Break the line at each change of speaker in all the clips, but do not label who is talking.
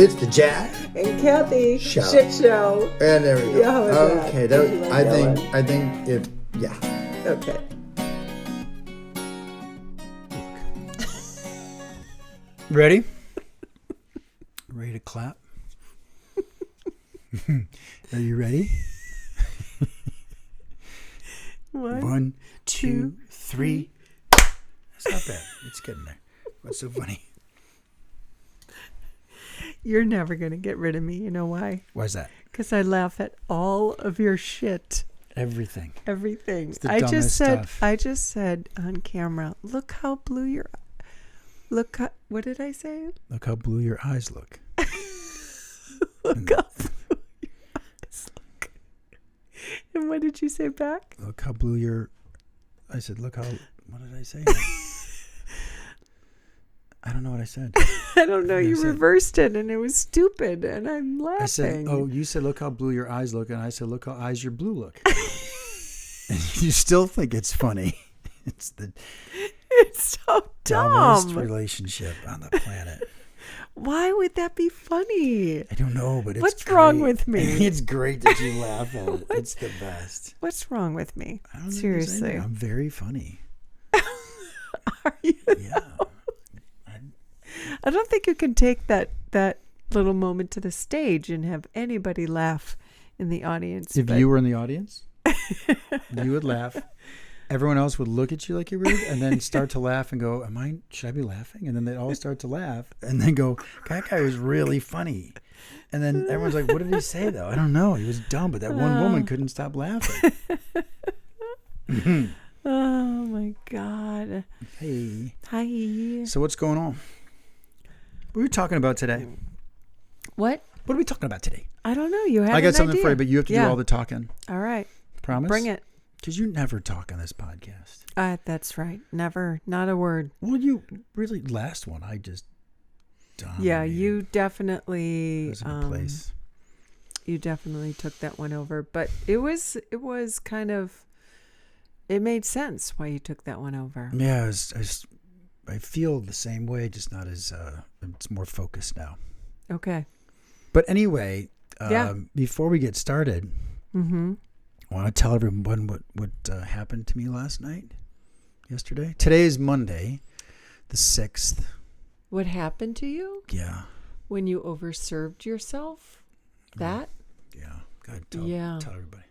It's the Jack
and Cathy
show.
Shit Show.
And there we go.
Yeah,
okay,
like
I think if
Okay.
Ready? Ready to clap? Are you ready? 1, 2, 3. That's not bad. It's getting there. What's so funny?
You're never going to get rid of me. You know why?
Why's that?
Because I laugh at all of your shit.
Everything.
Everything.
It's the dumbest stuff.
I just said on camera, look how blue your... Look how... What did I say?
Look how blue your eyes look.
Look how blue your eyes look. And what did you say back?
Look how blue your... I said, look how... What did I say? I don't know what I said.
I don't know. You reversed it, and it was stupid, and I'm laughing.
I said, oh, you said, look how blue your eyes look, and I said, look how eyes your blue look. And you still think it's funny. It's
so dumb.
Dumbest relationship on the planet.
Why would that be funny?
I don't know, but it's
What's
great.
wrong with me?
It's great that you laugh at it. It's the best.
What's wrong with me?
I don't
Seriously.
I'm very funny.
Are you?
Yeah.
I don't think you can take that little moment to the stage and have anybody laugh in the audience.
If you were in the audience, you would laugh. Everyone else would look at you like you're rude and then start to laugh and go, should I be laughing? And then they'd all start to laugh and then go, that guy was really funny. And then everyone's like, what did he say though? I don't know. He was dumb, but that one woman couldn't stop laughing.
Oh my God.
Hey.
Hi.
So what's going on? What are we talking about today?
What?
What are we talking about today?
I don't know. You have
I got
an
something
idea.
for you, but you have to do all the talking.
All right.
Promise?
Bring it.
Because you never talk on this podcast.
That's right. Never. Not a word.
Well, you really, last one, I just dominated.
Yeah, you definitely.
It was in place.
You definitely took that one over. But it was kind of, it made sense why you took that one over.
Yeah, I feel the same way, just not as, it's more focused now.
Okay.
But anyway, before we get started, I want to tell everyone what happened to me yesterday. Today is Monday, the 6th.
What happened to you?
Yeah.
When you overserved yourself? That?
Yeah. Go ahead, tell everybody.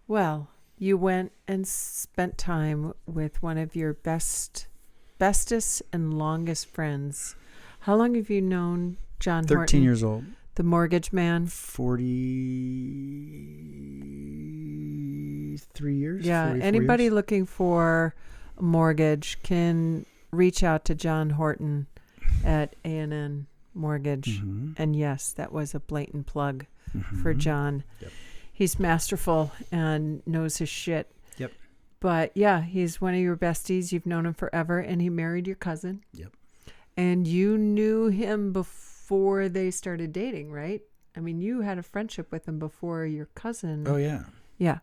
Well, you went and spent time with one of your bestest and longest friends. How long have you known John
13
Horton?
years old.
The mortgage man?
43 years.
Yeah, anybody
years.
looking for a mortgage can reach out to John Horton at A&N Mortgage. And yes, that was a blatant plug for John.
Yep.
He's masterful and knows his shit.
Yep.
But yeah, he's one of your besties. You've known him forever, and he married your cousin.
Yep.
And you knew him before they started dating, right? I mean, you had a friendship with him before your cousin.
Oh, yeah.
Yeah.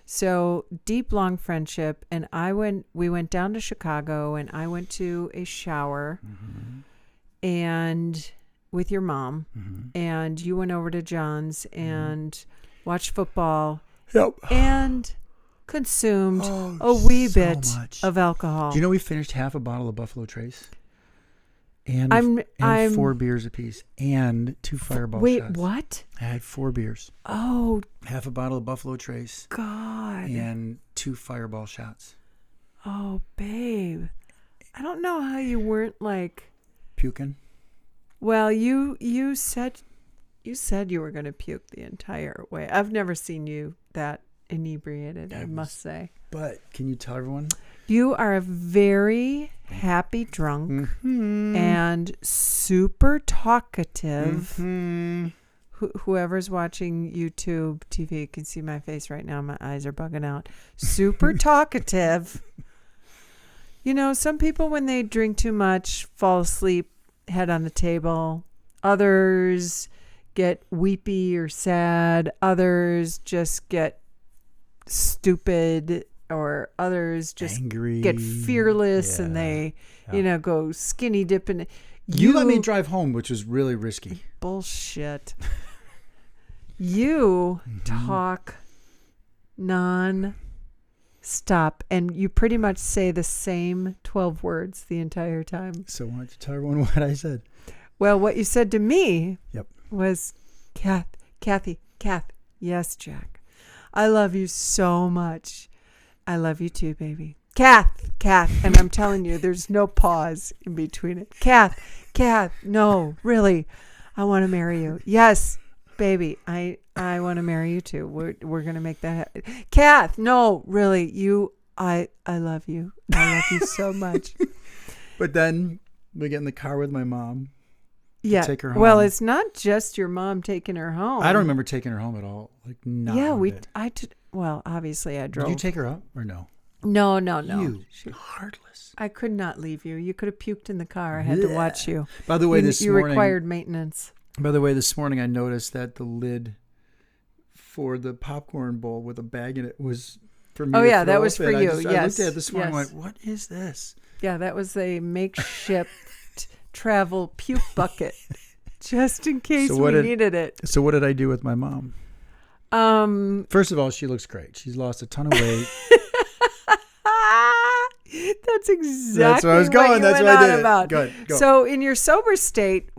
So deep, long friendship. And we went down to Chicago, and I went to a shower and with your mom, and you went over to John's and watched football.
Yep.
And consumed a wee bit of alcohol.
Do you know we finished half a bottle of Buffalo Trace? And 4 beers apiece and 2 Fireball shots.
Wait, what?
I had 4 beers.
Oh,
half a bottle of Buffalo Trace.
God.
And 2 Fireball shots.
Oh, babe. I don't know how you weren't like
puking.
Well, you said you were going to puke the entire way. I've never seen you that inebriated, I must say.
But can you tell everyone?
You are a very happy drunk and super talkative. Whoever's watching YouTube TV can see my face right now. My eyes are bugging out. Super talkative. You know, some people when they drink too much fall asleep, head on the table. Others get weepy or sad. Others just get stupid or others just
angry,
get fearless and
Yeah.
they,
Yeah.
go skinny dipping.
You let me drive home, which was really risky.
Bullshit. You talk non-stop, and you pretty much say the same 12 words the entire time.
So why don't you tell everyone what I said?
Well, what you said to me
Yep.
was, Cathy, yes, Jack. I love you so much. I love you too, baby. Kath. And I'm telling you, there's no pause in between it. Kath, no, really. I want to marry you. Yes, baby, I want to marry you too. We're going to make that happen. Kath, no, really, I love you. I love you so much.
But then we get in the car with my mom.
Yeah.
Take her home.
Well, it's not just your mom taking her home.
I don't remember taking her home at all. Like, not
Yeah,
one bit.
well, obviously I drove.
Did you take her up or no?
No.
You heartless.
I could not leave you. You could have puked in the car. I had to watch you.
By the way,
you,
this
you
morning,
required maintenance.
By the way, this morning I noticed that the lid for the popcorn bowl with a bag in it was for me.
Oh
to
yeah,
throw
that was
up
for
in.
you.
I looked at it this morning.
Yes.
And went, what is this?
Yeah, that was a makeshift travel puke bucket, just in case needed it.
So what did I do with my mom? First of all, she looks great. She's lost a ton of weight.
That's exactly
That's where I was
what
going.
you
That's
went
what I
on
did.
about.
Go.
So in your sober state,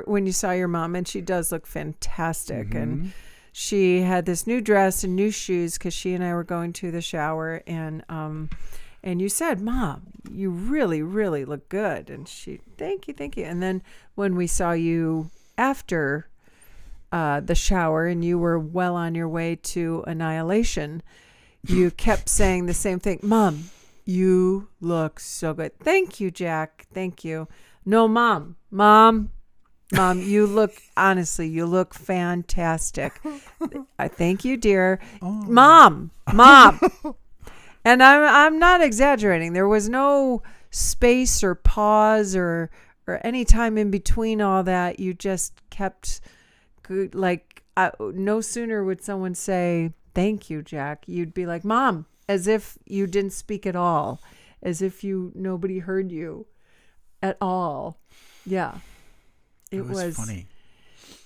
when you saw your mom, and she does look fantastic,
Mm-hmm.
and she had this new dress and new shoes because she and I were going to the shower, and you said, "Mom, you really, really look good," and she, thank you. And then when we saw you after the shower, and you were well on your way to annihilation, you kept saying the same thing, "Mom, you look so good." Thank you, Jack. Thank you. No, Mom, you look, honestly, you look fantastic. I thank you, dear.
Oh.
Mom. And I'm not exaggerating. There was no space or pause or any time in between all that. You just kept good. Like, no sooner would someone say, "Thank you, Jack," you'd be like, "Mom," as if you didn't speak at all, as if nobody heard you at all. Yeah. It was
funny.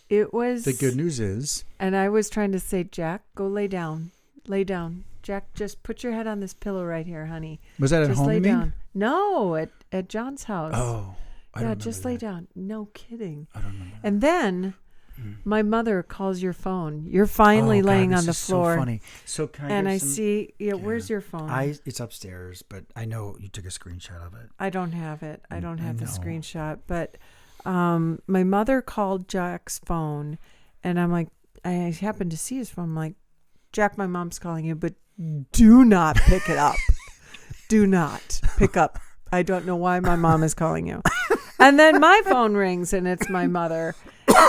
It was.
The good news is.
And I was trying to say, "Jack, go lay down. Lay down. Jack, just put your head on this pillow right here, honey.
Was that at
just
home?
lay
You mean?
down." No, at John's house.
Oh.
Yeah, just lay down. No kidding.
I don't remember.
And then my mother calls your phone. You're finally laying on the floor.
So funny. So can I
And
give
I
some-
see, where's your phone?
It's upstairs, but I know you took a screenshot of it.
I don't have it. I don't have the
know.
screenshot. But my mother called Jack's phone, and I'm like, I happened to see his phone. I'm like, "Jack, my mom's calling you, but do not pick it up. Do not pick up. I don't know why my mom is calling you." And then my phone rings, and it's my mother.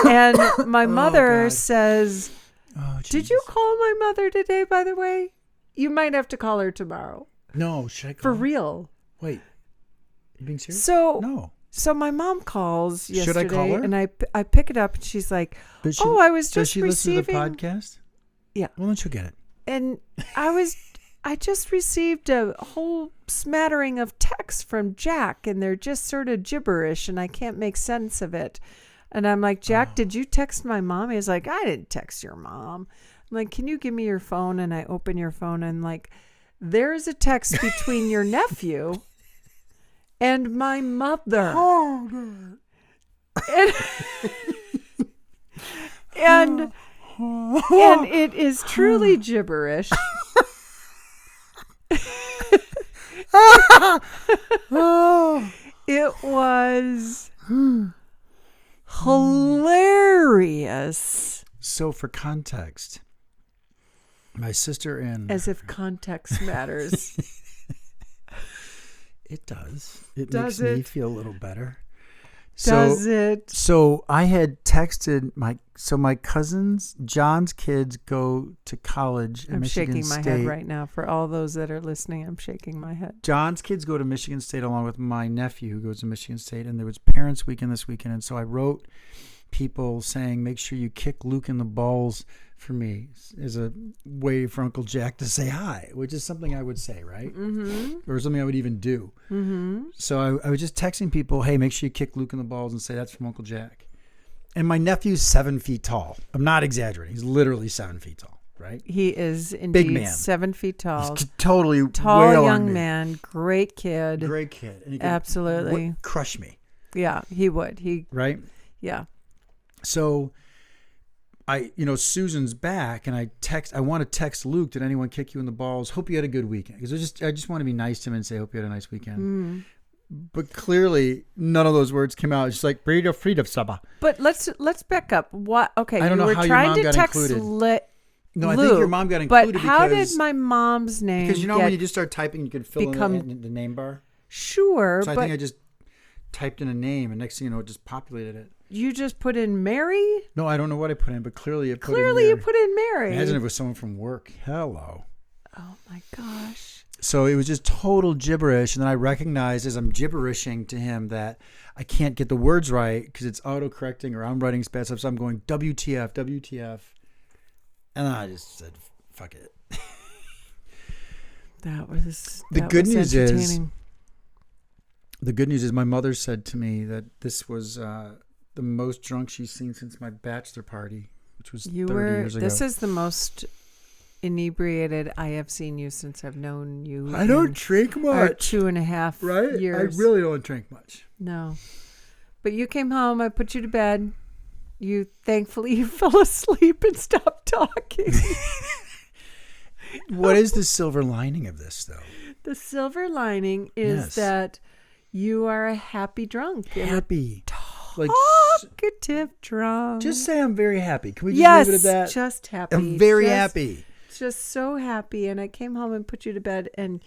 And my mother
God.
says,
Oh,
"Did you call my mother today, by the way? You might have to call her tomorrow."
No, should I call?
For real.
Wait. You being serious?
So
No.
So my mom calls yesterday,
Should I call her?
and I pick it up, and she's like,
Does
I was
Does
just
she listen
receiving.
to the podcast?
Yeah.
Well, then she'll get it.
And I just received a whole smattering of texts from Jack, and they're just sort of gibberish, and I can't make sense of it. And I'm like, "Jack, did you text my mom?" He's like, "I didn't text your mom." I'm like, "Can you give me your phone?" And I open your phone, and like, there's a text between your nephew and my mother.
Oh, God.
And it is truly gibberish. It was hilarious.
So for context, my sister and...
As if context matters.
It does. It
Does
makes me
it?
feel a little better.
Does it?
So I had texted my cousins, John's kids go to college at
I'm
Michigan
shaking
State.
my head right now. For all those that are listening, I'm shaking my head.
John's kids go to Michigan State along with my nephew who goes to Michigan State, and there was Parents Weekend this weekend. And so I wrote people saying, make sure you kick Luke in the balls for me as a way for Uncle Jack to say hi, which is something I would say, right?
Mm-hmm.
Or something I would even do.
Mm-hmm.
So I was just texting people, hey, make sure you kick Luke in the balls and say that's from Uncle Jack. And my nephew's 7 feet tall. I'm not exaggerating. He's literally 7 feet tall, right?
He is indeed
man.
7 feet tall.
He's totally
Tall
way
young
on me.
man, great kid.
Great kid. And he could
Absolutely.
crush me.
Yeah, he would.
Right?
Yeah.
So Susan's back, and I want to text Luke, did anyone kick you in the balls? Hope you had a good weekend. Because I just want to be nice to him and say, hope you had a nice weekend.
Mm.
But clearly, none of those words came out. It's just like, Brita Frida Saba.
But let's back up. What? Okay,
I don't know
you were
how your
trying
mom
to
got
text
included. No, I
Luke,
think your mom got included.
But how did
because,
my mom's name?
Because when you just start typing, you can fill in the name bar.
Sure,
So I
but
think I just typed in a name, and next thing you know, it just populated it.
you just put in Mary.
No, I don't know what I put in, but clearly it put in
Clearly,
Mary.
you put in Mary.
Imagine if it was someone from work. Hello.
Oh my gosh.
So it was just total gibberish. And then I recognized as I'm gibberishing to him that I can't get the words right because it's auto-correcting or I'm writing bad stuff. So I'm going, WTF, WTF. And then I just said, fuck it.
That was
The good news is
entertaining.
The good news is my mother said to me that this was the most drunk she's seen since my bachelor party, which was 30 years ago.
This is the most inebriated I have seen you since I've known you.
I don't drink
Our
much.
2.5 years.
I really don't drink much.
No. But you came home, I put you to bed. Thankfully you fell asleep and stopped talking.
What is the silver lining of this, though?
The silver lining is that you are a happy drunk.
Happy. Like,
Talkative drunk.
just say I'm very happy. Can we just leave it at that?
Just happy.
I'm very happy.
Just so happy. And I came home and put you to bed, and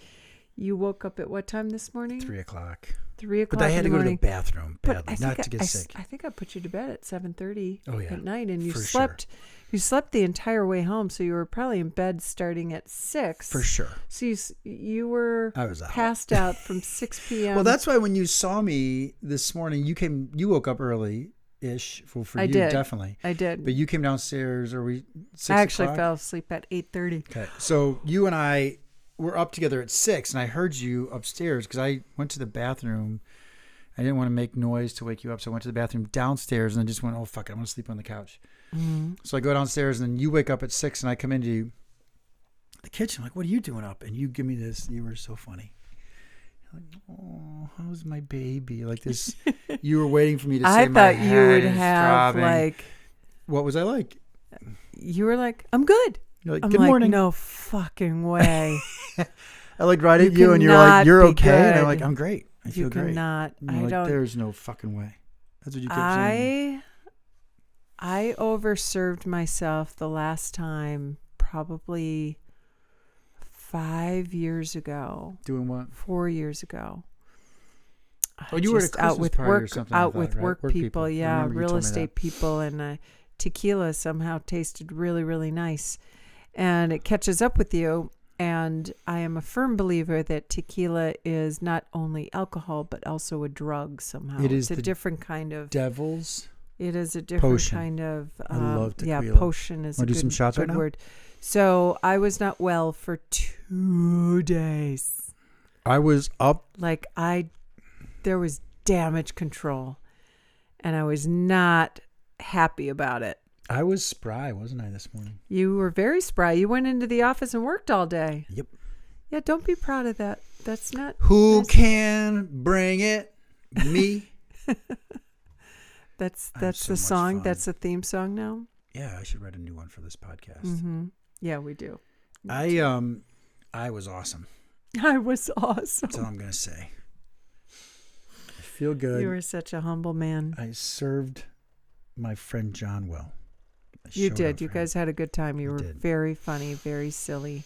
you woke up at what time this morning?
3 o'clock.
3 o'clock.
But I had to go to the
morning.
bathroom
But
badly, not to get sick.
I think I put you to bed at 7:30 at night, and you
for
slept.
Sure.
You slept the entire way home, so you were probably in bed starting at 6.
For sure.
So you were
I was out.
passed out from 6 p.m.
Well, that's why when you saw me this morning, you woke up early-ish. For
I
you,
did.
definitely.
I did.
But you came downstairs, or we 6
I actually
o'clock?
fell asleep at 8:30.
Okay. So you and I were up together at 6, and I heard you upstairs because I went to the bathroom. I didn't want to make noise to wake you up, so I went to the bathroom downstairs and then just went, oh, fuck it, I'm going to sleep on the couch.
Mm-hmm.
So I go downstairs, and then you wake up at 6, and I come into the kitchen. I'm like, what are you doing up? And you give me this. You were so funny. You're like, oh, how's my baby? Like this. You were waiting for me to say
I
my
thought you
head
would
is
have
throbbing.
like.
What was I like?
You were like, I'm good.
You're like,
I'm
good
like,
morning.
no fucking way.
I looked right at
You
you, and you're like,
cannot
you're
be
okay. And I'm
good.
like, I'm great. I feel
You
great.
cannot.
And you're
I
like,
don't.
there's no fucking way. That's what you kept saying.
I overserved myself the last time, probably 5 years ago.
Doing what?
4 years ago.
Oh, you were at a
Just out
Christmas
with
party or
work,
something, I
out
thought,
with
right?
work
Work
people.
people. I
Yeah,
remember you
real
told me
estate people, and tequila somehow tasted really, really nice, and it catches up with you. And I am a firm believer that tequila is not only alcohol but also a drug somehow.
It is
it's a
the
different kind of.
Devil's.
It is a different
Potion.
kind of.
I love tequila.
Yeah, potion is
Wanna
a
do some
good,
shots right
good
now?
word. So I was not well for 2 days.
I was up.
Like there was damage control, and I was not happy about it.
I was spry, wasn't I, this morning?
You were very spry. You went into the office and worked all day.
Yep.
Yeah, don't be proud of that. That's not.
Who can bring it? Me.
That's
I'm so
the
much
song.
fun.
That's the theme song now.
Yeah, I should write a new one for this podcast.
Mm-hmm. Yeah, we do.
I was awesome.
I was awesome.
That's all I'm gonna say. I feel good.
You were such a humble man.
I served my friend John well. I
You
showed
did.
up
You
for
guys had a good time. You
We
were
did.
very funny, very silly.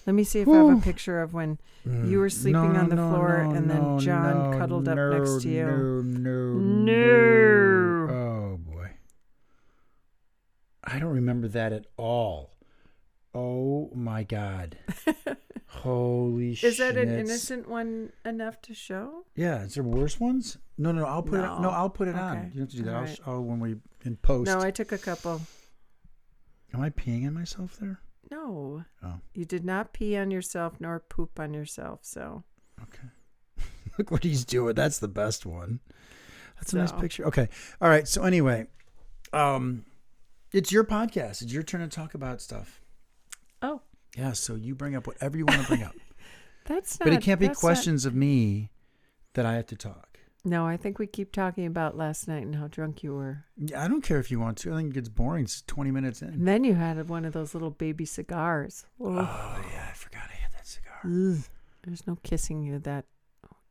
Let me see if I have a picture of when you were sleeping on the floor and then John cuddled up next to you. No.
Oh boy. I don't remember that at all. Oh my God. Holy shit.
Is that an innocent one enough to show?
Yeah. Is there worse ones? No. I'll put it. No, I'll put it on.
Okay.
You don't have to do that.
All right.
I'll when we in post.
No, I took a couple.
Am I peeing on myself there?
No.
Oh.
You did not pee on yourself nor poop on yourself. So.
Okay. Look what he's doing. That's the best one. That's a nice
So.
picture. Okay. All right. So anyway, it's your podcast. It's your turn to talk about stuff.
Oh.
Yeah. So you bring up whatever you want to bring up.
That's not.
But it can't be
that's
questions of me that I have to talk.
No, I think we keep talking about last night and how drunk you were.
Yeah, I don't care if you want to. I think it gets boring. It's 20 minutes in.
And then you had one of those little baby cigars.
Oh, yeah. I forgot I had that cigar.
There's no kissing you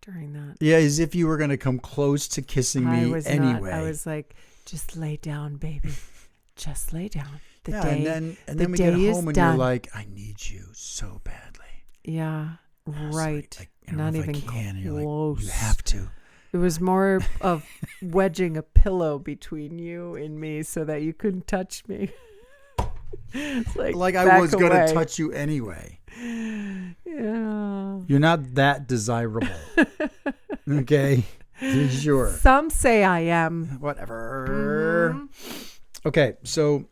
during that.
Yeah, as if you were going to come close to kissing me anyway.
I was like, just lay down, baby. Just lay down.
And then we get home and you're like, I need you so badly.
Yeah, right.
Like, I don't
not
know if
even
I can.
close.
You're like, you have to.
It was more of wedging a pillow between you and me so that you couldn't touch me. It's
like I was going to touch you anyway.
Yeah.
You're not that desirable. Okay? Sure.
Some say I am.
Whatever.
Mm-hmm.
Okay, so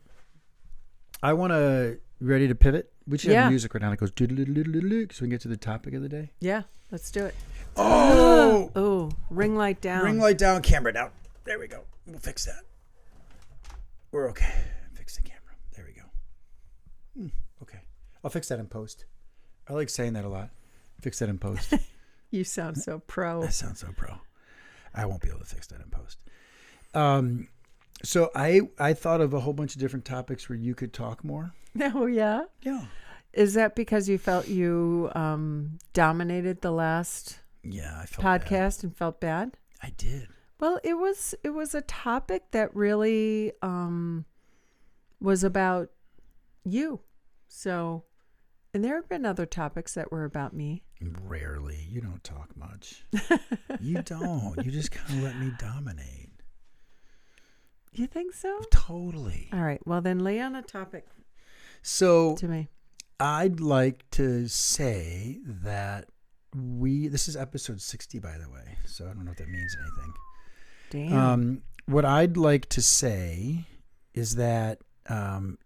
I want to ready to pivot. We should have music right now that goes doodle-doodle-doodle-doodle so we can get to the topic of the day.
Yeah, let's do it.
Oh,
ring light down.
Ring light down, camera down. There we go. We'll fix that. We're okay. Fix the camera. There we go. Okay. I'll fix that in post. I like saying that a lot. Fix that in post.
You sound so pro.
I sound so pro. I won't be able to fix that in post. So I thought of a whole bunch of different topics where you could talk more.
Oh, yeah?
Yeah.
Is that because you felt you dominated the last
I felt
podcast
bad.
And felt bad?
I did.
Well, it was a topic that really was about you. So, and there have been other topics that were about me.
Rarely. You don't talk much. You don't. You just kind of let me dominate.
You think so?
Totally.
All right. Well, then lay on a topic
So
to me.
I'd like to say that this is episode 60, by the way, so I don't know if that means anything.
Damn.
What I'd like to say is that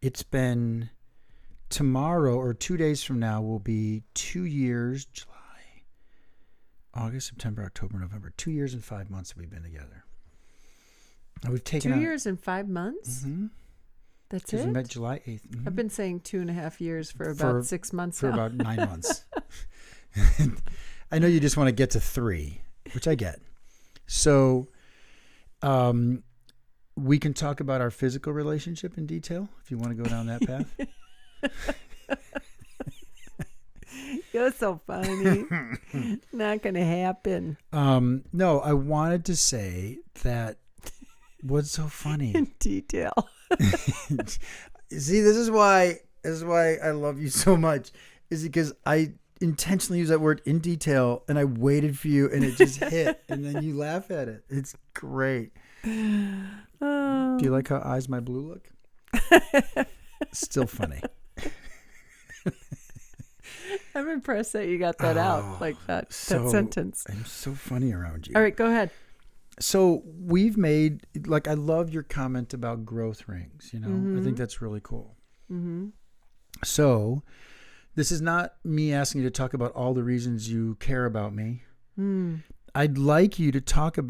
it's been tomorrow or 2 days from now will be 2 years, July, August, September, October, November, 2 years and 5 months that we've been together. And we've taken
2 years and 5 months?
Mm-hmm.
That's
We
it?
met July 8th. Mm-hmm.
I've been saying 2.5 years for about 6 months
for
now.
about 9 months. I know you just want to get to 3, which I get. So we can talk about our physical relationship in detail if you want to go down that path.
You're so funny. Not going to happen.
No, I wanted to say that what's so funny?
In detail.
See, this is why I love you so much, is because I intentionally use that word in detail and I waited for you and it just hit and then you laugh at it. It's great. Do you like how eyes my blue look? Still funny.
I'm impressed that you got that out like that sentence.
I'm so funny around you.
All right, go ahead.
So we've made, like, I love your comment about growth rings. You know,
Mm-hmm.
I think that's really cool.
Mm-hmm.
So this is not me asking you to talk about all the reasons you care about me.
Mm.
I'd like you to tell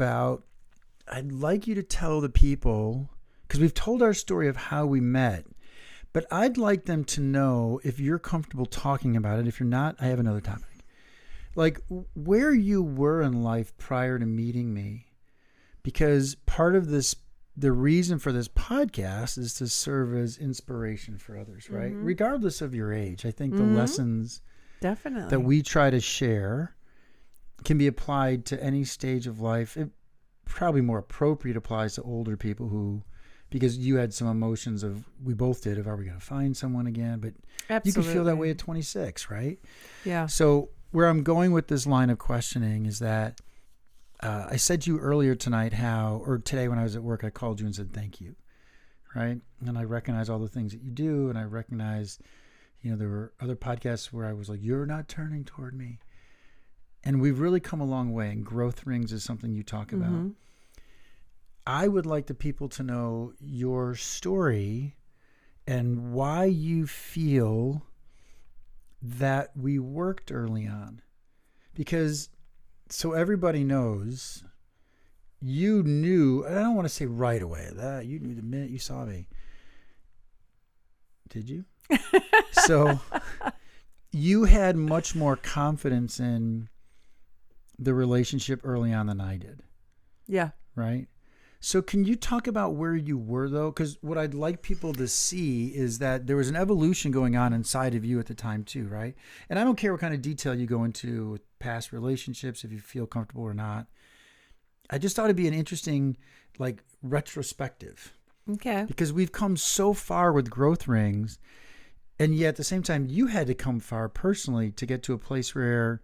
the people, because we've told our story of how we met, but I'd like them to know, if you're comfortable talking about it. If you're not, I have another topic. Like, where you were in life prior to meeting me. Because part of this, the reason for this podcast is to serve as inspiration for others, right?
Mm-hmm.
Regardless of your age. I think the
Mm-hmm.
lessons
Definitely
that we try to share can be applied to any stage of life. It probably more appropriate applies to older people because you had some emotions we both did, are we going to find someone again? But
Absolutely.
you can feel that way at 26, right?
Yeah.
So where I'm going with this line of questioning is that I said to you earlier tonight today when I was at work, I called you and said, thank you. Right. And I recognize all the things that you do. And I recognize, there were other podcasts where I was like, you're not turning toward me. And we've really come a long way, and growth rings is something you talk about. I would like the people to know your story and why you feel that we worked early on. Because so everybody knows, you knew, and I don't want to say right away, that you knew the minute you saw me. Did you? So you had much more confidence in the relationship early on than I did.
Yeah.
Right? So can you talk about where you were, though? Because what I'd like people to see is that there was an evolution going on inside of you at the time, too, right? And I don't care what kind of detail you go into with past relationships, if you feel comfortable or not. I just thought it'd be an interesting, like, retrospective.
Okay.
Because we've come so far with growth rings, and yet at the same time, you had to come far personally to get to a place where,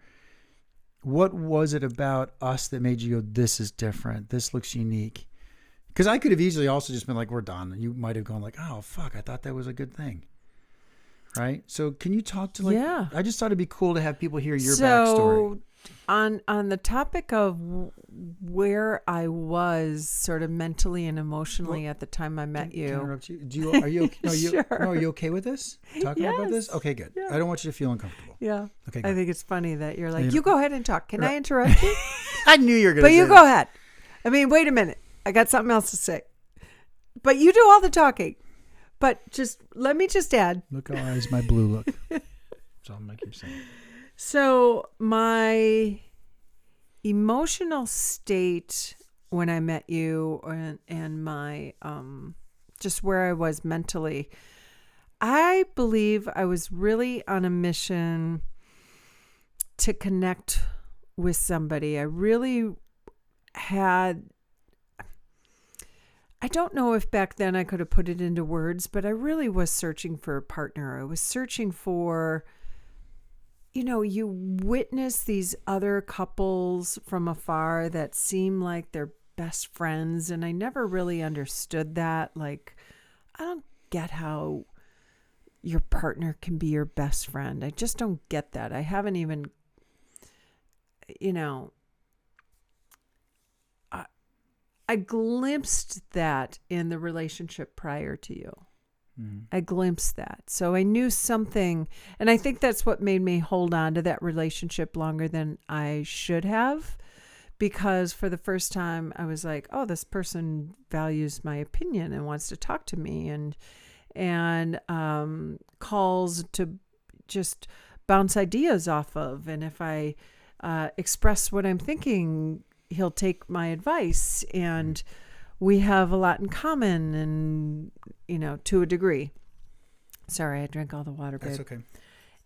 what was it about us that made you go, this is different, this looks unique? Because I could have easily also just been like, we're done. And you might have gone like, oh, fuck, I thought that was a good thing. Right? So can you talk to
Yeah.
I just thought it'd be cool to have people hear your backstory.
On the topic of where I was sort of mentally and emotionally at the time I met
Can I
you.
interrupt you? Are you okay? No,
Sure.
are you okay with this? Talking about this?
Yes.
Okay, good.
Yeah.
I don't want you to feel uncomfortable.
Yeah.
Okay,
I
good.
think it's funny that you're like,
You
you
know-
go ahead and talk. Can I interrupt you?
I knew you were going to
But you go ahead. I mean, wait a minute. I got something else to say. But you do all the talking. But let me just add.
Look how eyes my blue look. That's all I'm going to keep saying.
So my emotional state when I met you and my just where I was mentally, I believe I was really on a mission to connect with somebody. I really had, I don't know if back then I could have put it into words, but I really was searching for a partner. I was searching for, you witness these other couples from afar that seem like they're best friends. And I never really understood that. Like, I don't get how your partner can be your best friend. I just don't get that. I haven't even, I glimpsed that in the relationship prior to you. I glimpsed that. So I knew something, and I think that's what made me hold on to that relationship longer than I should have, because for the first time I was like, oh, this person values my opinion and wants to talk to me and calls to just bounce ideas off of. And if I express what I'm thinking, he'll take my advice, and we have a lot in common, and to a degree. Sorry, I drank all the water, babe.
That's okay.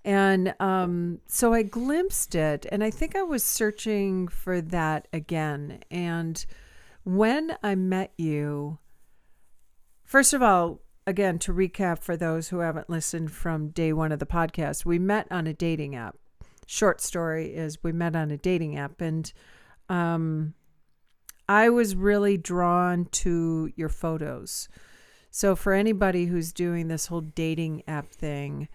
And so I glimpsed it, and I think I was searching for that again. And when I met you, first of all, again, to recap for those who haven't listened from day one of the podcast, we met on a dating app. Short story is we met on a dating app, and I was really drawn to your photos. So for anybody who's doing this whole dating app thing,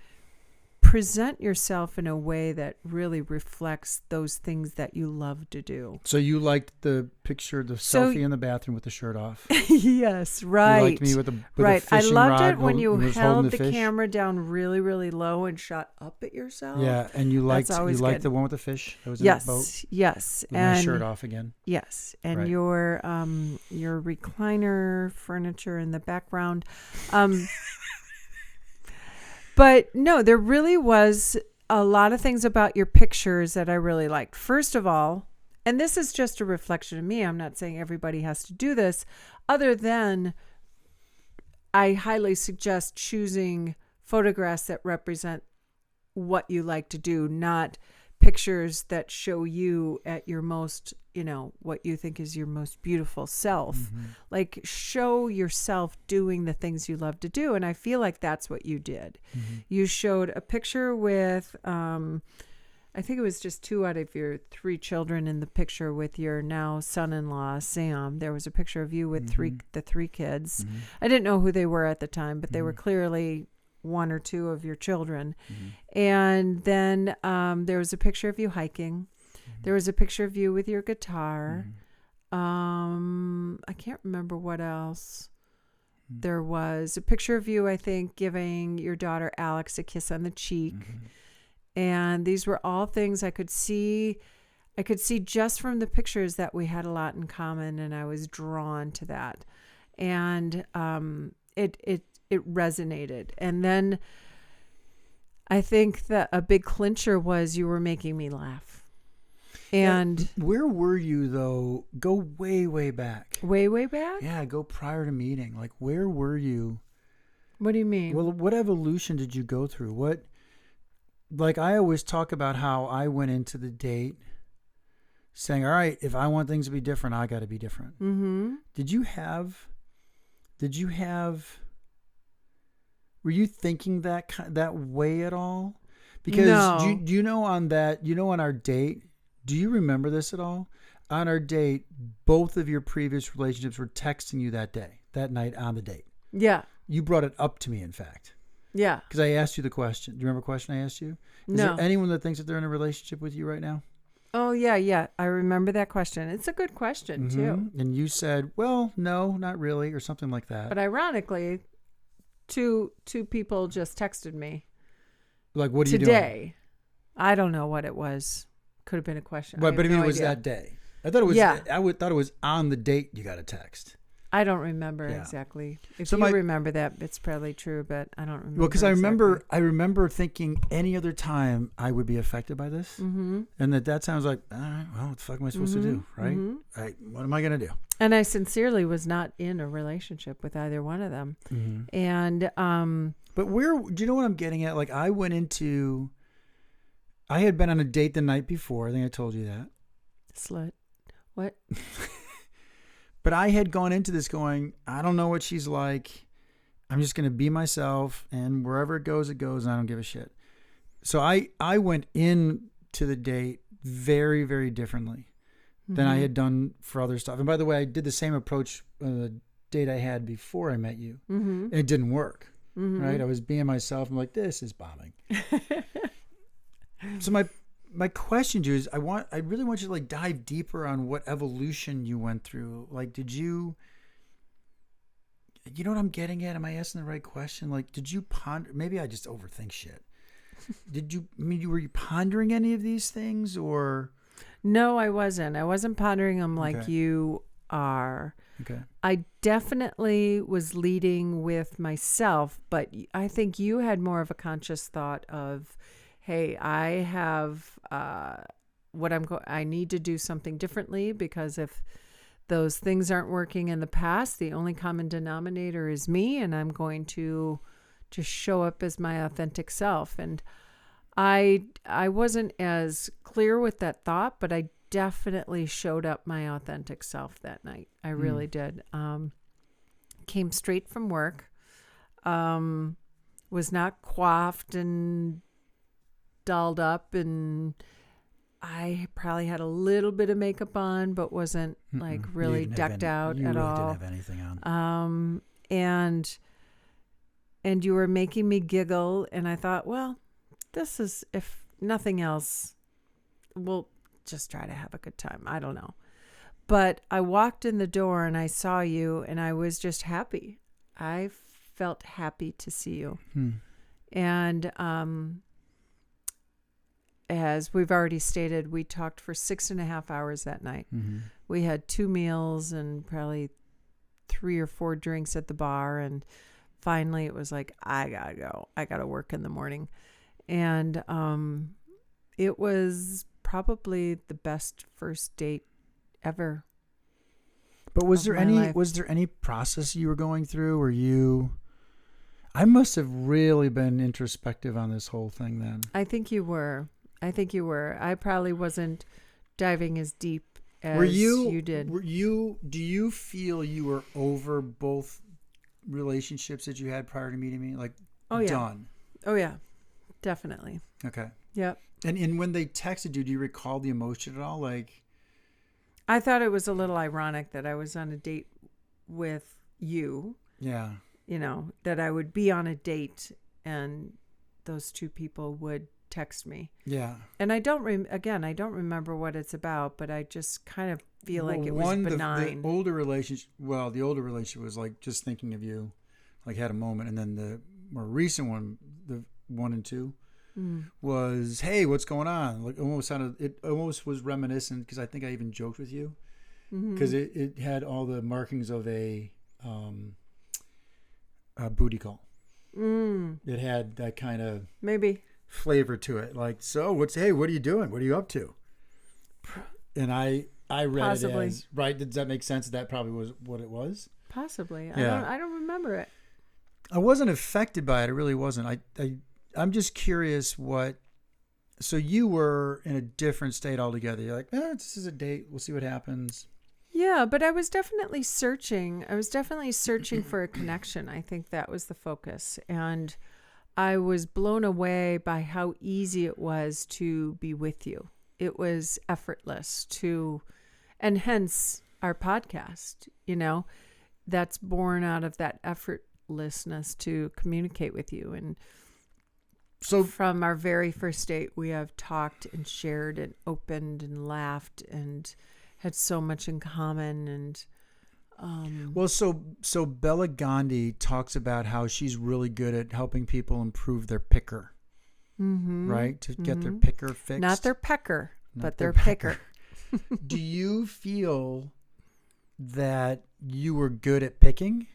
present yourself in a way that really reflects those things that you love to do.
So you liked the picture, the selfie in the bathroom with the shirt off.
Yes, right.
You liked me with a
right. I
fishing
loved
rod
it when you
was
held
holding
the
fish.
camera down really, really low and shot up at yourself.
Yeah, and you liked
always good.
the one with the fish that was in the boat.
Yes,
With my shirt off again.
Yes, and
Right.
your recliner furniture in the background. But no, there really was a lot of things about your pictures that I really liked. First of all, and this is just a reflection of me, I'm not saying everybody has to do this, other than I highly suggest choosing photographs that represent what you like to do, not pictures that show you at your most, what you think is your most beautiful self.
Mm-hmm.
Like, show yourself doing the things you love to do. And I feel like that's what you did.
Mm-hmm.
You showed a picture with, I think it was just 2 out of your 3 children in the picture with your now son-in-law, Sam. There was a picture of you with the 3 kids.
Mm-hmm.
I didn't know who they were at the time, but they were clearly one or two of your children. And then there was a picture of you hiking. There was a picture of you with your guitar. I can't remember what else. There was a picture of you, I think, giving your daughter Alex a kiss on the cheek. And these were all things I could see. I could see just from the pictures that we had a lot in common, and I was drawn to that. And it resonated. And then I think that a big clincher was you were making me laugh. And
where were you though? Go way, way back.
Way, way back?
Yeah, go prior to meeting. Like, where were you?
What do you mean?
Well, what evolution did you go through? Like, I always talk about how I went into the date saying, all right, if I want things to be different, I got to be different. Did you have, were you thinking that way at all? Because
no.
do you know on our date, do you remember this at all? On our date, both of your previous relationships were texting you that night on the date.
Yeah.
You brought it up to me, in fact.
Yeah.
Because I asked you the question. Do you remember the question I asked you? Is
No.
there anyone that thinks that they're in a relationship with you right now?
Oh, yeah. I remember that question. It's a good question, too.
And you said, well, no, not really, or something like that.
But ironically, two people just texted me.
Like, what are you doing?
Today. I don't know what it was. Could have been a question.
But I mean,
no
it was
idea.
that day. I thought it was.
Yeah.
Thought it was on the date you got a text.
I don't remember exactly. If you remember that, it's probably true, but I don't remember.
Well, because I remember thinking any other time I would be affected by this, and that sounds like, all right, well, what the fuck am I supposed to do, right? What am I gonna do?
And I sincerely was not in a relationship with either one of them, and
But do you know what I'm getting at? Like, I had been on a date the night before. I think I told you that.
Slut. What?
But I had gone into this going, I don't know what she's like. I'm just going to be myself, and wherever it goes, and I don't give a shit. So I went into the date very, very differently than I had done for other stuff. And by the way, I did the same approach on the date I had before I met you. And it didn't work, right? I was being myself. I'm like, this is bombing. So my question to you is, I really want you to like dive deeper on what evolution you went through. Like, did you know what I'm getting at? Am I asking the right question? Like, did you ponder? Maybe I just overthink shit. Were you pondering any of these things, or?
No, I wasn't. I wasn't pondering them like you are.
Okay.
I definitely was leading with myself, but I think you had more of a conscious thought of, hey, I have I need to do something differently, because if those things aren't working in the past, the only common denominator is me, and I'm going to just show up as my authentic self. And I wasn't as clear with that thought, but I definitely showed up my authentic self that night. I really did. Came straight from work, was not coiffed and dolled up, and I probably had a little bit of makeup on, but wasn't like really decked out at all.
You didn't have anything on.
And you were making me giggle, and I thought, well, this is, if nothing else, we'll just try to have a good time. I don't know. But I walked in the door and I saw you, and I was just happy. I felt happy to see you. And as we've already stated, we talked for 6.5 hours that night. We had 2 meals and probably 3 or 4 drinks at the bar. And finally it was like, I gotta go. I gotta work in the morning. And it was probably the best first date ever.
But was there any process you were going through? I must have really been introspective on this whole thing then.
I think you were. I probably wasn't diving as deep as you did.
Do you feel you were over both relationships that you had prior to meeting me? Like, done?
Oh, yeah. Definitely.
Okay.
Yep.
And when they texted you, do you recall the emotion at all? Like,
I thought it was a little ironic that I was on a date with you.
Yeah.
You know, that I would be on a date and those two people would text me.
Yeah.
And I don't remember what it's about, but I just kind of feel like it was benign.
The older relationship was like just thinking of you, like had a moment. And then the more recent one, the 1 and 2, was, hey, what's going on? Like it almost was reminiscent, because I think I even joked with you, because it had all the markings of a booty call. It had that kind of
maybe
flavor to it, like, so what are you doing? What are you up to? And I read
Possibly.
it as, right, did that make sense? That probably was what it was.
Possibly.
Yeah.
I don't remember it.
I wasn't affected by it. It really wasn't. I'm just curious so you were in a different state altogether. You're like, this is a date. We'll see what happens.
Yeah, but I was definitely searching. For a connection. I think that was the focus. And I was blown away by how easy it was to be with you. It was effortless and hence our podcast, that's born out of that effortlessness to communicate with you. And so from our very first date, we have talked and shared and opened and laughed and had so much in common. And
so Bella Gandhi talks about how she's really good at helping people improve their picker, right? To get their picker fixed.
Not their pecker, but their picker.
Do you feel that you were good at picking?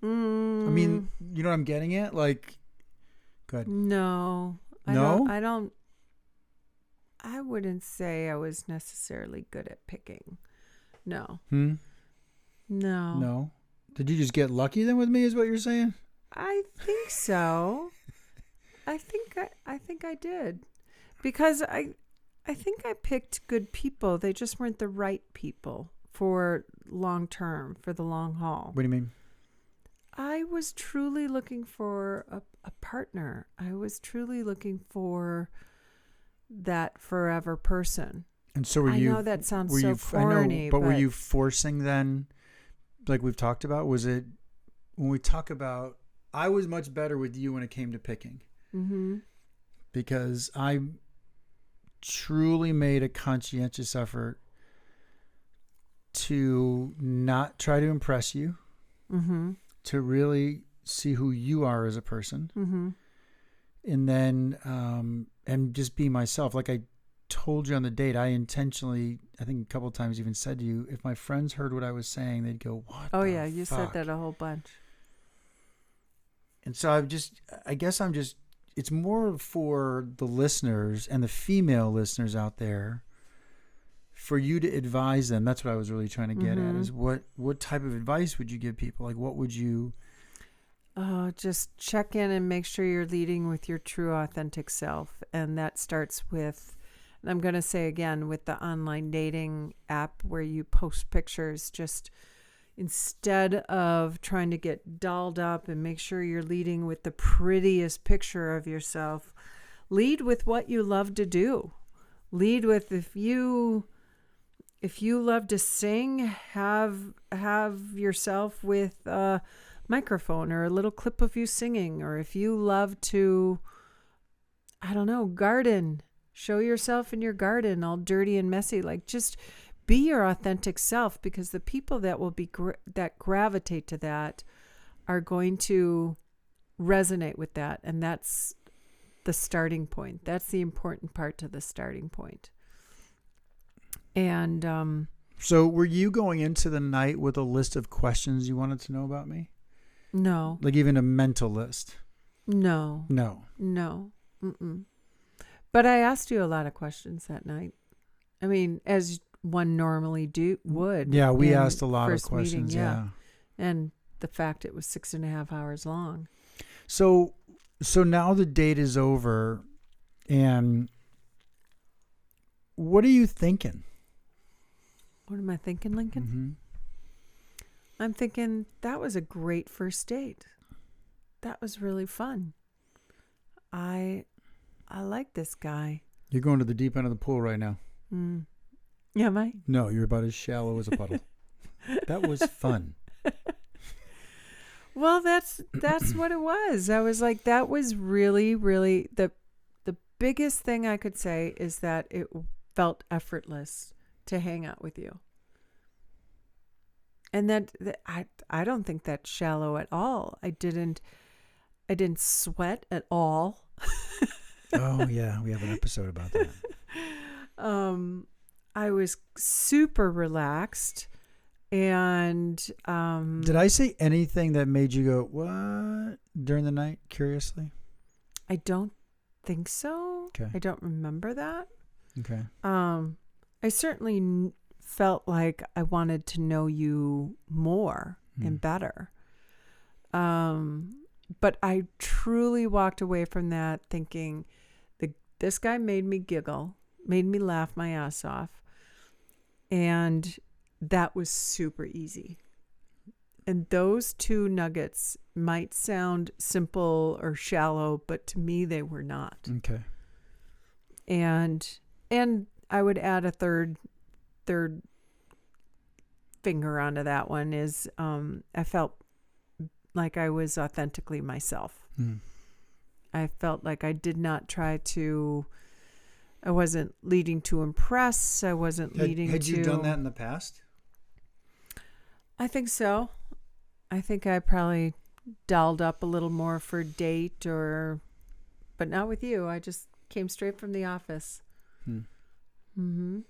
I mean, you know what I'm getting at? Like, good.
No.
No?
I wouldn't say I was necessarily good at picking. No.
No. Did you just get lucky then with me, is what you're saying?
I think so. I think I did. Because I think I picked good people. They just weren't the right people for long term, for the long haul.
What do you mean?
I was truly looking for a partner. I was truly looking for that forever person.
And so were you?
I know that sounds so corny, but
were you forcing then, like we've talked about? Was it, when we talk about, I was much better with you when it came to picking. Because I truly made a conscientious effort to not try to impress you, to really see who you are as a person, and then and just be myself. Like I told you on the date, I intentionally, I think a couple of times even said to you, if my friends heard what I was saying, they'd go, "What?"
Oh yeah, you said that a whole bunch.
And so I guess it's more for the listeners and the female listeners out there, for you to advise them. That's what I was really trying to get at, is what type of advice would you give people? Like, what would you...
just check in and make sure you're leading with your true, authentic self. And that starts with, and I'm going to say again, with the online dating app where you post pictures, just instead of trying to get dolled up and make sure you're leading with the prettiest picture of yourself, lead with what you love to do. Lead with, if you love to sing, have yourself with a microphone or a little clip of you singing. Or if you love to, I don't know, garden, show yourself in your garden all dirty and messy. Like, just be your authentic self, because the people that will be that gravitate to that are going to resonate with that. And that's the starting point. That's the important part to the starting point. And
so were you going into the night with a list of questions you wanted to know about me?
No.
Like even a mental list?
No. Mm-mm. But I asked you a lot of questions that night. I mean, as one normally would.
Yeah, we asked a lot of questions.
Meeting,
yeah.
And the fact it was 6.5 hours long.
So now the date is over, and what are you thinking?
What am I thinking, Lincoln? I'm thinking that was a great first date. That was really fun. I like this guy.
You're going to the deep end of the pool right now.
Yeah, am I?
No, you're about as shallow as a puddle. That was fun.
Well, that's what it was. I was like, that was really, really the biggest thing I could say is that it felt effortless to hang out with you. And I don't think that's shallow at all. I didn't sweat at all.
Oh yeah, we have an episode about that.
I was super relaxed, and
Did I say anything that made you go what during the night? Curiously.
I don't think so.
Okay.
I don't remember that.
Okay.
I certainly felt like I wanted to know you more and better. But I truly walked away from that thinking, this guy made me giggle, made me laugh my ass off, and that was super easy. And those two nuggets might sound simple or shallow, but to me they were not.
Okay.
And I would add a third finger onto that one is I felt like I was authentically myself. I felt like I did not try to. I wasn't leading to impress. I wasn't leading to.
Had you done that in the past?
I think so. I think I probably dolled up a little more for a date but not with you. I just came straight from the office. Mm-hmm.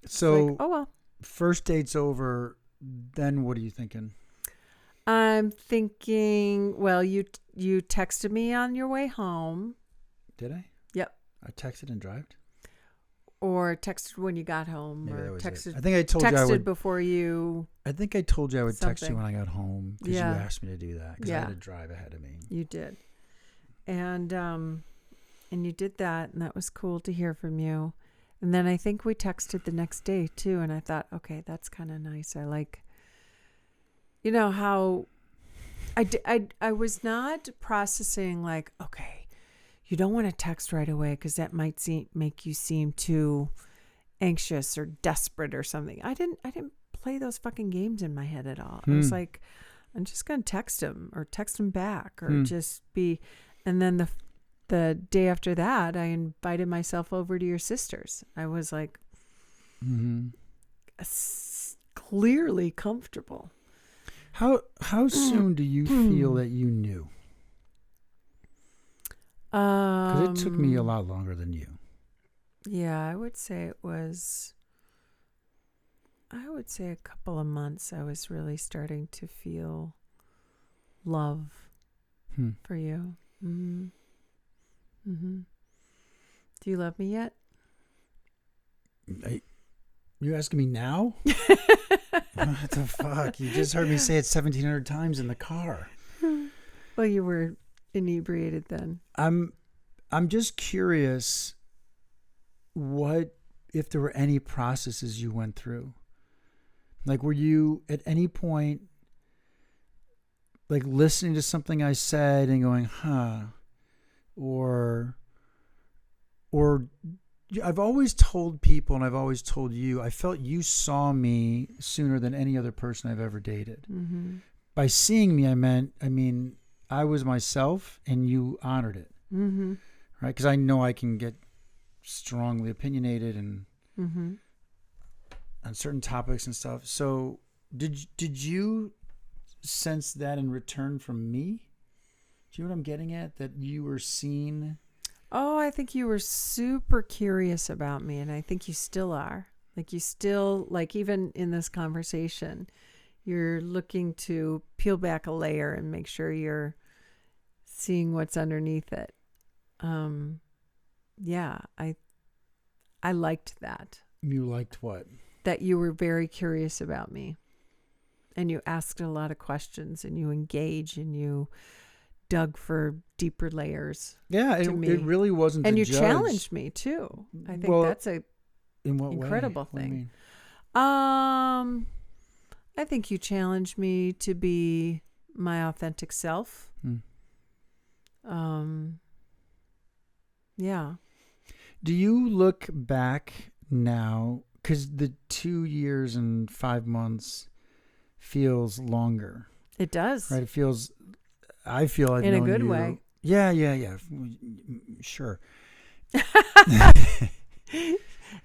So,
like, oh well.
First date's over. Then what are you thinking?
I'm thinking. Well, you texted me on your way home.
Did I?
Yep.
I texted and drove.
Or texted when you got home,
Maybe that
or
was
texted.
it. I think I told you I would.
Before you.
I think I told you I would text you
something.
when I got home because you asked me to do that because I had to drive ahead of me.
You did, and you did that, and that was cool to hear from you. And then I think we texted the next day too, and I thought, okay, that's kind of nice. I like, how I was not processing like, okay, you don't want to text right away because that might make you seem too anxious or desperate or something. I didn't play those fucking games in my head at all. I was like, I'm just going to text him or text him back or just be. And then the day after that, I invited myself over to your sister's. I was like, clearly comfortable.
How soon do you feel that you knew? Because it took me a lot longer than you.
Yeah, I would say it was. I would say a couple of months. I was really starting to feel love for you. Mm-hmm. Mm-hmm. Do you love me yet?
You asking me now? What the fuck? You just heard me say it 1,700 times in the car.
Well, you were inebriated then.
I'm just curious what if there were any processes you went through. Like, were you at any point like listening to something I said and going, huh? Or I've always told people, and I've always told you, I felt you saw me sooner than any other person I've ever dated.
Mm-hmm.
By seeing me, I mean, I was myself and you honored it.
Mm-hmm.
Right? Because I know I can get strongly opinionated and on certain topics and stuff. So did you sense that in return from me? Do you know what I'm getting at? That you were seen?
Oh, I think you were super curious about me, and I think you still are. Like you still, like even in this conversation, you're looking to peel back a layer and make sure you're seeing what's underneath it. Yeah, I liked that.
You liked what?
That you were very curious about me, and you asked a lot of questions, and you engage, and you dug for deeper layers.
Yeah, it really wasn't.
And
to
you
judge.
challenged me too. I think that's a
in what
incredible
way? What do you
thing.
mean?
I think you challenged me to be my authentic self. Yeah.
Do you look back now, because the 2 years and 5 months feels longer?
It does.
right? It feels. I feel I've
In a
known
good
you.
way.
Yeah. Sure.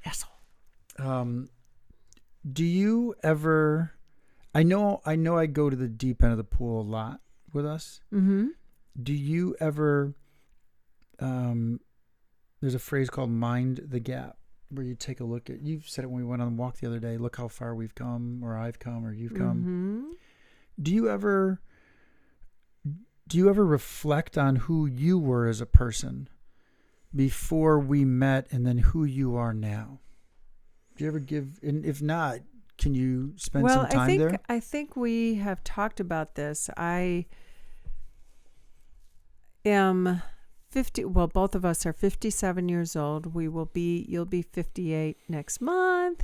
Asshole.
Do you ever? I know. I go to the deep end of the pool a lot with us.
Mm-hmm.
Do you ever? There's a phrase called "mind the gap," where you take a look at. You said it when we went on the walk the other day. Look how far we've come, or I've come, or you've come.
Mm-hmm.
Do you ever reflect on who you were as a person before we met, and then who you are now? Do you ever give? And if not, can you spend some time there?
I think we have talked about this. I am 50. Well, both of us are 57 years old. You'll be 58 next month.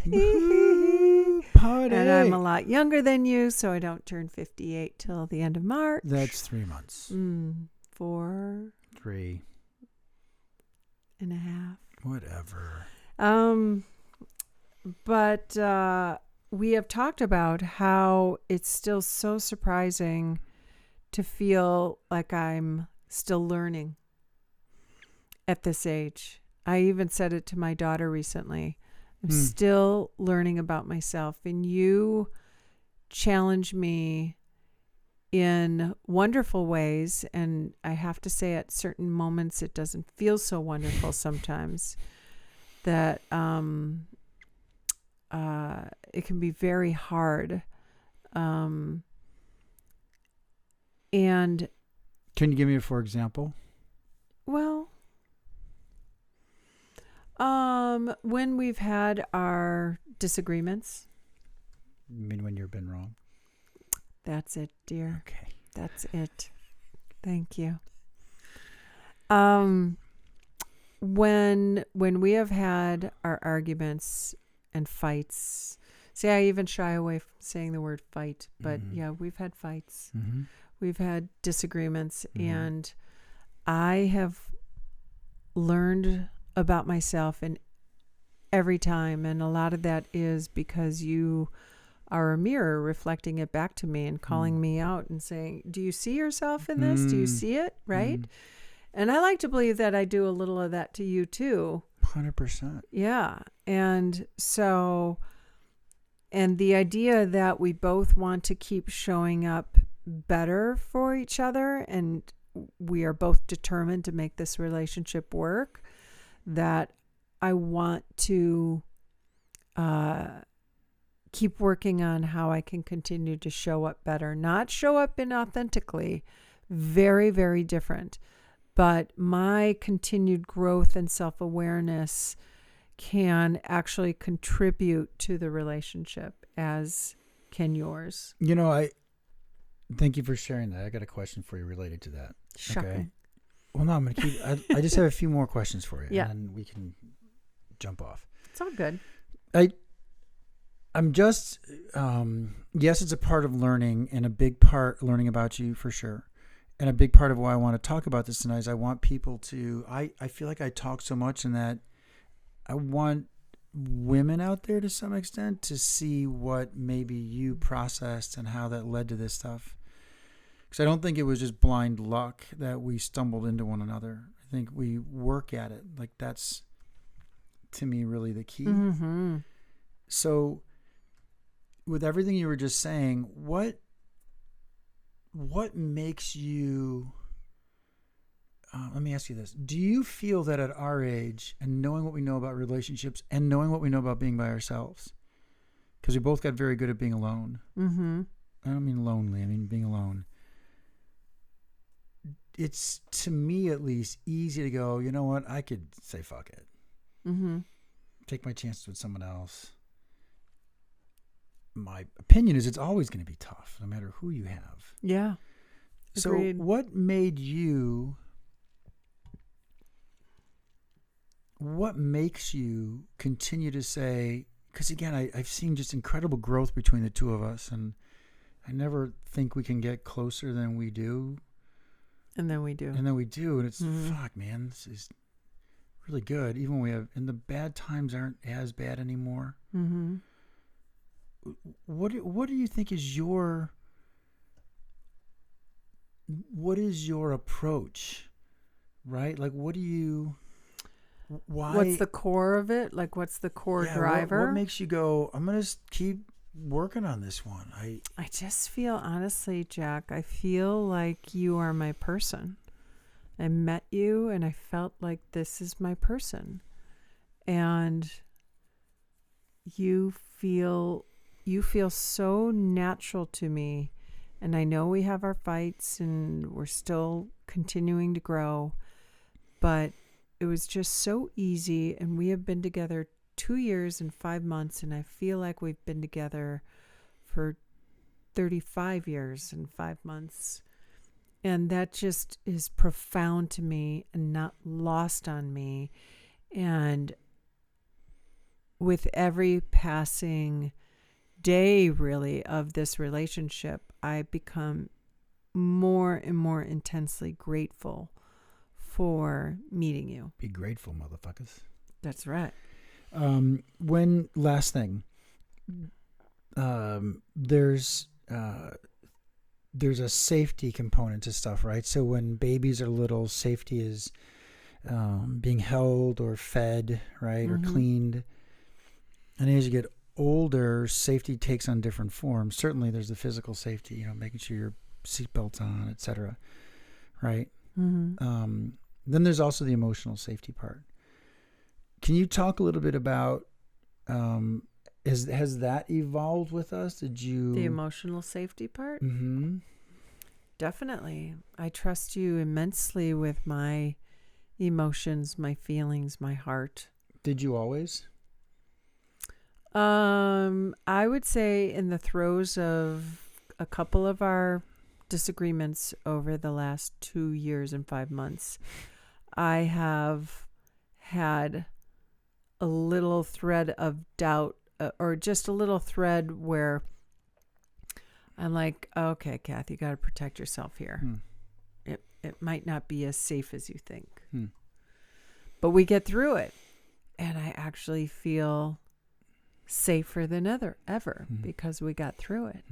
Party.
And I'm a lot younger than you, so I don't turn 58 till the end of March.
That's 3 months.
4
3.
and a half.
Whatever.
But we have talked about how it's still so surprising to feel like I'm still learning at this age. I even said it to my daughter recently. I'm still learning about myself, and you challenge me in wonderful ways. And I have to say, at certain moments, it doesn't feel so wonderful sometimes. That it can be very hard. And
can you give me a for example?
Well, when we've had our disagreements.
You mean when you've been wrong?
That's it, dear.
Okay.
That's it. Thank you. When we have had our arguments and fights. See, I even shy away from saying the word fight, but yeah, we've had fights.
Mm-hmm.
We've had disagreements, and I have learned about myself in every time, and a lot of that is because you are a mirror reflecting it back to me and calling me out and saying, do you see yourself in this? Do you see it? Right? And I like to believe that I do a little of that to you too.
100%.
Yeah. And so, and the idea that we both want to keep showing up better for each other, and we are both determined to make this relationship work, that I want to keep working on how I can continue to show up better, not show up inauthentically, very, very different. But my continued growth and self-awareness can actually contribute to the relationship, as can yours.
You know, I thank you for sharing that. I got a question for you related to that.
Shocking.
Okay. Well, no, I'm going to keep, I just have a few more questions for you.
Yeah.
And then we can jump off.
It's all good.
I'm just, yes, it's a part of learning, and a big part learning about you for sure. And a big part of why I want to talk about this tonight is I want people to, I feel like I talk so much, and that I want women out there to some extent to see what maybe you processed and how that led to this stuff. Because I don't think it was just blind luck that we stumbled into one another. I think we work at it. Like, that's, to me, really the key.
Mm-hmm.
So with everything you were just saying, what makes you, let me ask you this. Do you feel that at our age, and knowing what we know about relationships and knowing what we know about being by ourselves, because we both got very good at being alone.
Mm-hmm.
I don't mean lonely, I mean being alone. It's, to me at least, easy to go, you know what, I could say fuck it.
Mm-hmm.
Take my chances with someone else. My opinion is it's always going to be tough, no matter who you have.
Yeah. Agreed.
So what makes you continue to say, because again, I've seen just incredible growth between the two of us, and I never think we can get closer than we do.
And then we do.
And it's, fuck, man, this is really good. Even when and the bad times aren't as bad anymore. Mm-hmm. What do you think is your what is your approach, right? Like, what do you, why?
What's the core of it? Like, what's the core driver?
What makes you go, I'm going to keep working on this one?
I just feel, honestly, Jack, I feel like you are my person. I met you and I felt like this is my person. And you feel so natural to me. And I know we have our fights and we're still continuing to grow, but it was just so easy. And we have been together 2 years and 5 months. And I feel like we've been together for 35 years and 5 months. And that just is profound to me and not lost on me. And with every passing day, really, of this relationship, I become more and more intensely grateful for meeting you.
Be grateful, motherfuckers.
That's right.
Last thing, there's a safety component to stuff, right? So when babies are little, safety is being held or fed, right, or cleaned. And as you get older, safety takes on different forms. Certainly there's the physical safety, making sure your seatbelt's on, etc., right? Then there's also the emotional safety part. Can you talk a little bit about, has that evolved with us?
The emotional safety part?
Mm-hmm.
Definitely. I trust you immensely with my emotions, my feelings, my heart.
Did you always?
I would say in the throes of a couple of our disagreements over the last 2 years and 5 months, I have had a little thread of doubt, or just a little thread where I'm like, okay, Cathy, you got to protect yourself here. It might not be as safe as you think. But we get through it. And I actually feel safer than ever because we got through it.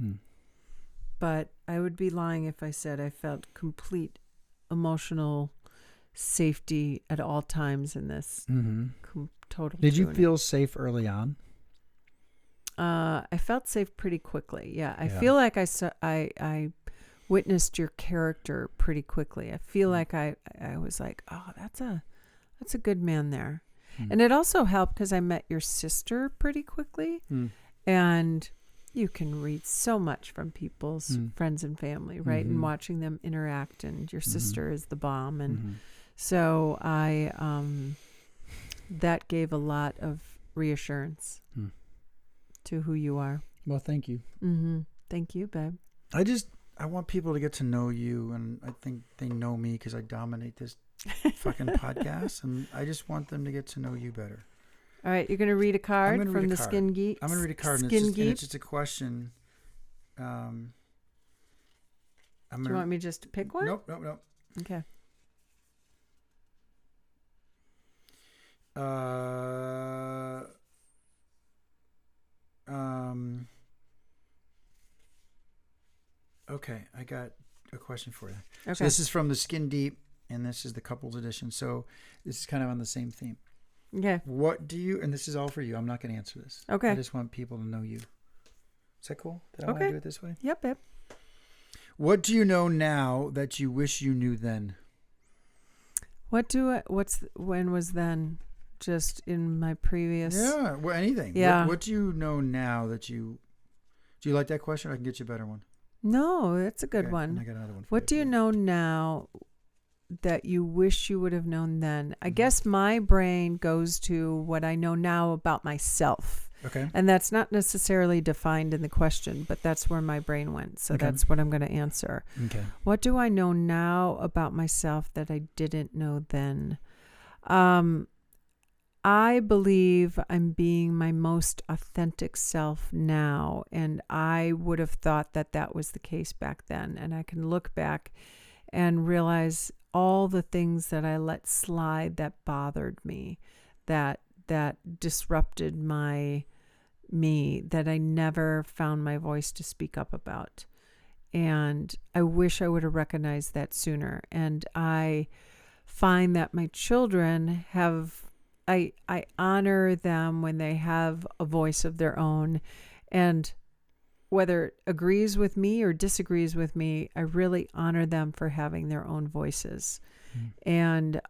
But I would be lying if I said I felt complete emotional safety at all times in this. Total.
Did you feel safe early on?
I felt safe pretty quickly. Yeah, I feel like I witnessed your character pretty quickly. I feel like I was like, oh, that's a good man there. And it also helped because I met your sister pretty quickly. And you can read so much from people's friends and family, right? And watching them interact, and your sister is the bomb. And so that gave a lot of reassurance to who you are.
Well, thank you.
Thank you, babe.
I want people to get to know you, and I think they know me because I dominate this fucking podcast, and I just want them to get to know you better.
All right, you're going to read a card from the Skin Geek.
I'm going to read a card, and it's just a question.
Do you want me just to pick one?
Nope.
Okay.
Okay, I got a question for you.
Okay.
So this is from the Skin Deep, and this is the couples edition. So this is kind of on the same theme.
Okay.
What do you, and this is all for you, I'm not going to answer this.
Okay.
I just want people to know you. Is that cool? That I want to do it this way?
Yep, babe.
What do you know now that you wish you knew then?
When was then? Just in my previous...
Yeah, well, anything.
Yeah.
What do you know now that you... Do you like that question? I can get you a better one.
No, that's a good
Okay,
one.
and I got another one for
What do you know now that you wish you would have known then? I guess my brain goes to what I know now about myself.
Okay.
And that's not necessarily defined in the question, but that's where my brain went. So that's what I'm going to answer.
Okay.
What do I know now about myself that I didn't know then? I believe I'm being my most authentic self now, and I would have thought that that was the case back then. And I can look back and realize all the things that I let slide that bothered me, that disrupted me, that I never found my voice to speak up about. And I wish I would have recognized that sooner. And I find that my children have, I honor them when they have a voice of their own. And whether it agrees with me or disagrees with me, I really honor them for having their own voices. And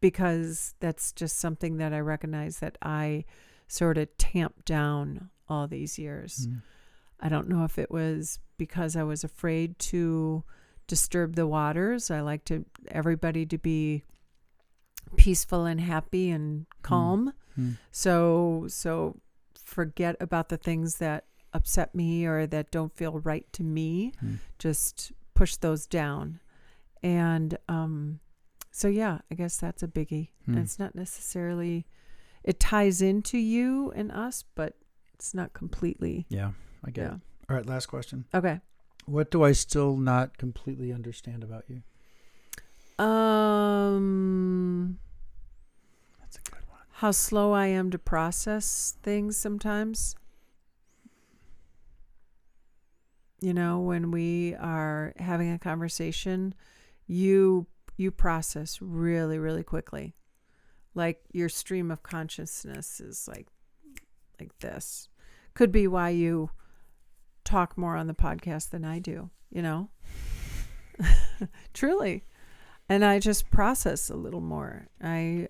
because that's just something that I recognize that I sort of tamped down all these years. I don't know if it was because I was afraid to disturb the waters. I like everybody to be peaceful and happy and calm. So forget about the things that upset me or that don't feel right to me. Just push those down. And so yeah, I guess that's a biggie. And it's not necessarily, it ties into you and us, but it's not completely.
Yeah, I get it. All right, last question.
Okay.
What do I still not completely understand about you? That's a good one.
How slow I am to process things sometimes. You know, when we are having a conversation, you process really, really quickly. Like your stream of consciousness is like this. Could be why you talk more on the podcast than I do, you know? Truly. And I just process a little more. I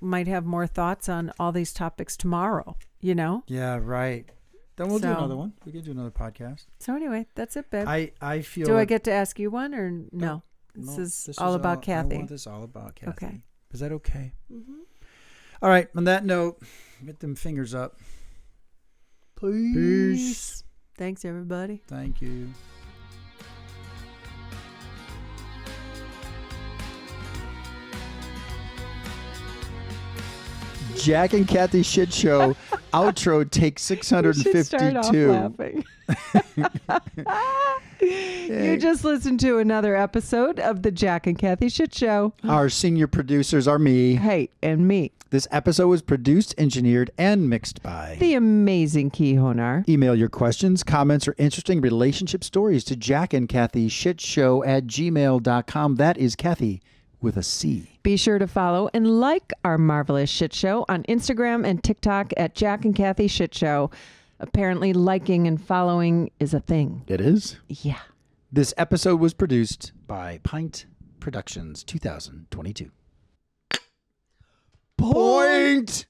might have more thoughts on all these topics tomorrow, you know?
Yeah, right. Then we'll do another one. We can do another podcast.
So anyway, that's it, babe.
I feel.
Do I get to ask you one or no? This is all about Cathy.
I want this all about Cathy.
Okay.
Is that okay? All right. On that note, get them fingers up. Peace.
Thanks, everybody.
Thank you. Jack and Cathy Shit Show outro take 652.
Start off laughing. You just listened to another episode of the Jack and Cathy Shit Show.
Our senior producers are me.
Hey, and me.
This episode was produced, engineered, and mixed by
the amazing Key Honar.
Email your questions, comments, or interesting relationship stories to jackandcathyshitshow@gmail.com. That is Cathy with a C.
Be sure to follow and like our marvelous shit show on Instagram and TikTok at Jack and Cathy Shit Show. Apparently liking and following is a thing.
It is?
Yeah.
This episode was produced by Pint Productions 2022. Point!